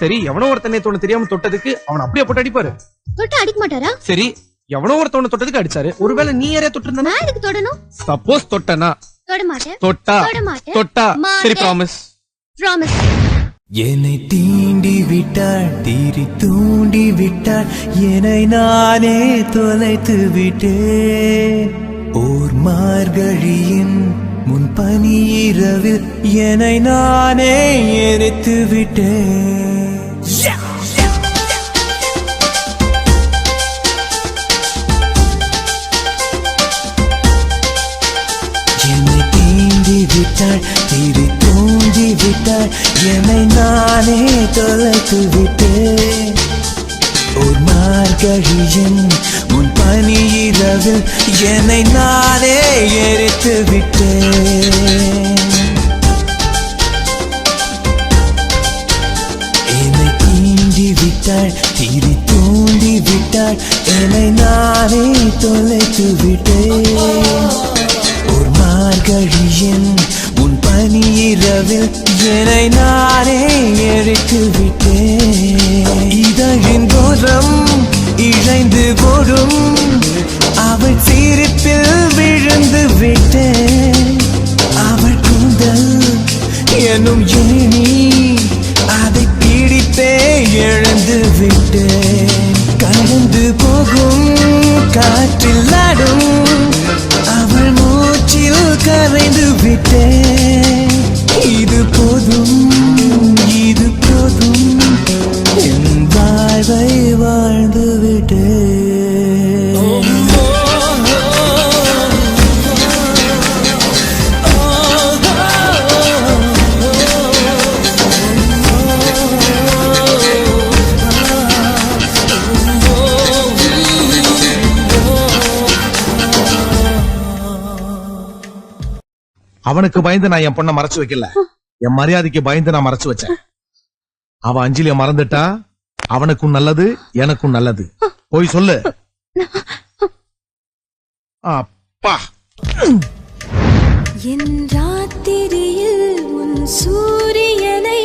சரி, எவனோ ஒருத்தனை தோணு தெரியாம தொட்டதுக்கு அவன் அப்படியே போட்டு அடிப்பாரு. தொட்டு அடிக்க மாட்டாரா? சரி, எவனோ ஒருத்தவனை தொட்டதுக்கு அடிச்சாரு. ஒருவேளை நீ யாரையா தொட்டிருந்தா? நான் எதுக்கு தொடணும்? சப்போஸ் தொட்டனா? தொட மாட்டேன். தொட்டா? தொட மாட்டேன். தொட்டா? சரி, ப்ராமிஸ். ப்ராமிஸ். என்னை தீண்டி விட்டாள், தீரி தூண்டி விட்டாள், என்னை நானே தொலைத்து விட்டேன். ஓர் மார்கழியின் முன்பனி இரவில் என்னை நானே எரித்து விட்டேன். என்னை தீண்டி விட்டாள், தீரி தூண்டி விட்டாள், என்னை நானே தொலைத்து விட்டேன். ஒரு மார்கழியின் முன் பனி இரவில் என்னை நானே எரித்து விட்டேன். என்னை தீண்டி விட்டாள், தீரி தூண்டி விட்டாள், என்னை நானே தொலைத்து விட்டேன். ஒரு மார்கழியின் முன் பனி இரவில் என்னை நானே எரித்து விட்டேன். இதழின் கோரம் இழைந்து போடும், அவள் சிரிப்பில் விழுந்து விட்டேன். அவள் கூந்தல் என்னும் ஏணி, அதை பிடித்தே எழுந்து விட்டேன். கடந்து போகும் காற்றில் ஆடும் அவள் மூச்சில் கரைந்து விட்டேன். இது போதும், இது போதும், என் வாழ்வை வாழ்ந்து விட்டேன். அவனுக்கு பயந்து நான் என் பொண்ணை மறைச்சு வைக்கல, என் மரியாதைக்கு பயந்து நான் மறைச்சு வச்சேன். அவன் அஞ்சலிய மறந்துட்டா அவனுக்கும் நல்லது, எனக்கும் நல்லது. போய் சொல்லு. அப்பா, என் ராத்திரியில் உன் சூரியனை